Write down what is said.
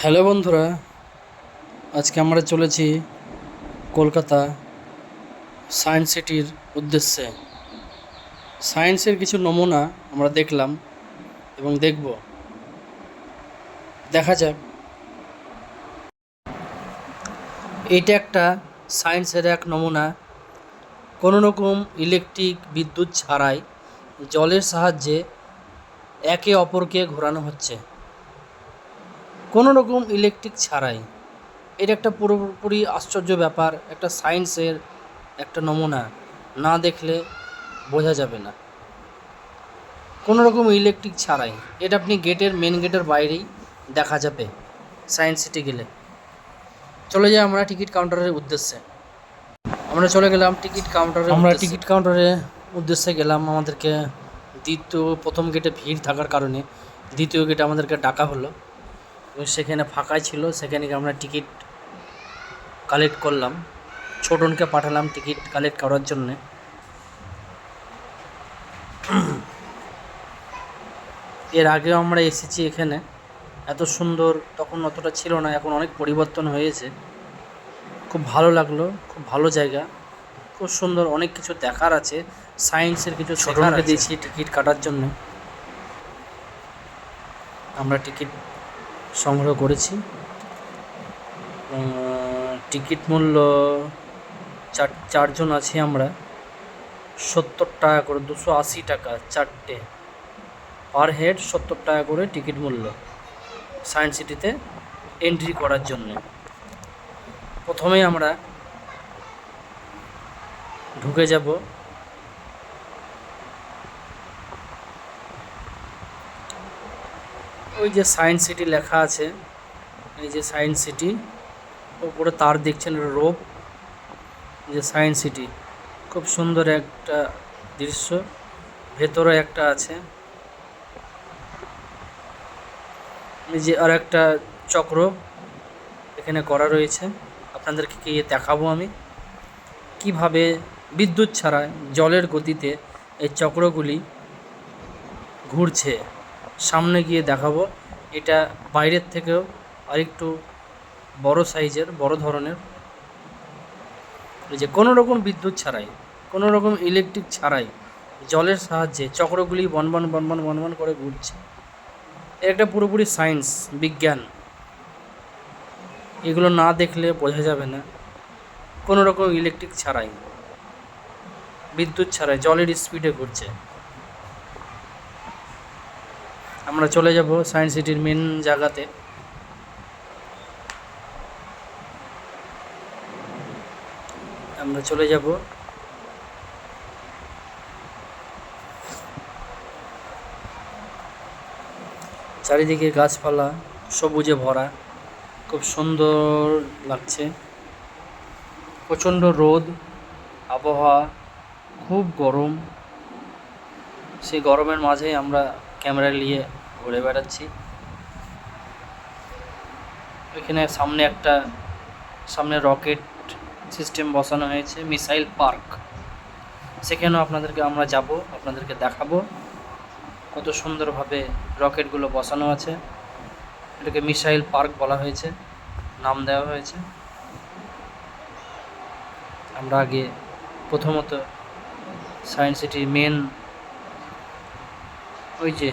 Hello বন্ধুরা, আজকে আমরা চলেছি কলকাতা সায়েন্স সিটির উদ্দেশ্যে। সায়েন্সের কিছু নমুনা আমরা দেখলাম এবং দেখব। দেখা যাক। এইটা একটা সায়েন্সের এক নমুনা। কোনো রকম ইলেকট্রিক বিদ্যুৎ ছাড়াই জলের সাহায্যে একে অপরকে ঘোরানো হচ্ছে, কোনো রকম ইলেকট্রিক ছাড়াই। এটা একটা পুরোপুরি আশ্চর্য ব্যাপার। একটা সায়েন্সের একটা নমুনা, না দেখলে বোঝা যাবে না। কোনো রকম ইলেকট্রিক ছাড়াই এটা আপনি মেন গেটের বাইরেই দেখা যাবে সায়েন্স সিটি গেলে। চলে যাই আমরা টিকিট কাউন্টারের উদ্দেশ্যে। আমরা চলে গেলাম টিকিট কাউন্টারের উদ্দেশ্যে গেলাম। আমাদেরকে প্রথম গেটে ভিড় থাকার কারণে দ্বিতীয় গেটে আমাদেরকে ডাকা হলো এবং সেখানে ফাঁকাই ছিল। সেখানে আমরা টিকিট কালেক্ট করলাম। ছোটনকে পাঠালাম টিকিট কালেক্ট করার জন্যে। এর আগেও আমরা এসেছি এখানে, এত সুন্দর তখন অতটা ছিল না, এখন অনেক পরিবর্তন হয়েছে। খুব ভালো লাগলো, খুব ভালো জায়গা, খুব সুন্দর, অনেক কিছু দেখার আছে। সায়েন্সের কিছু ছোটনকে দিয়েছি টিকিট কাটার জন্য। আমরা টিকিট সংগ্রহ করেছি। টিকিট মূল্য চারজন আছি আমরা, 70 টাকা করে, 280 টাকা চারটে, পার হেড 70 টাকা করে টিকিট মূল্য সায়েন্স সিটিতে এন্ট্রি করার জন্যে। প্রথমেই আমরা ঢুকে যাব ওই যে সায়েন্স সিটি লেখা আছে, এই যে সায়েন্স সিটি, ওপরে তার দেখছেন রোপ, যে সায়েন্স সিটি। খুব সুন্দর একটা দৃশ্য। ভেতরে একটা আছে, এই যে আর একটা চক্র এখানে করা রয়েছে। আপনাদেরকে দেখাবো আমি কিভাবে বিদ্যুৎ ছাড়া জলের গতিতে এই চক্রগুলি ঘুরছে। সামনে গিয়ে দেখাবো। এটা বাইরের থেকেও আরেকটু বড় সাইজের, বড় ধরনের। এই যে কোনো রকম বিদ্যুৎ ছাড়াই, কোনো রকম ইলেকট্রিক ছাড়াই জলের সাহায্যে চক্রগুলি বনবন বনবন বনবন করে ঘুরছে। একটা পুরোপুরি সায়েন্স, বিজ্ঞান। এগুলো না দেখলে বোঝা যাবে না। কোনো রকম ইলেকট্রিক ছাড়াই, বিদ্যুৎ ছাড়াই জলের স্পিডে ঘুরছে। আমরা চলে যাব সায়েন্স সিটির মেন জায়গাতে। আমরা চলে যাব। চারিদিকে গাছপালা সবুজে ভরা, খুব সুন্দর লাগছে। প্রচণ্ড রোদ, আবহাওয়া খুব গরম। সেই গরমের মাঝেই আমরা ক্যামেরা নিয়ে ঘুরে বেড়াচ্ছি। এখানে সামনে রকেট সিস্টেম বসানো হয়েছে, মিসাইল পার্ক। সেখানেও আমরা যাব, আপনাদেরকে দেখাবো কত সুন্দরভাবে রকেটগুলো বসানো আছে। এটাকে মিসাইল পার্ক বলা হয়েছে, নাম দেওয়া হয়েছে। আমরা আগে প্রথমত সায়েন্স সিটির মেন ওই যে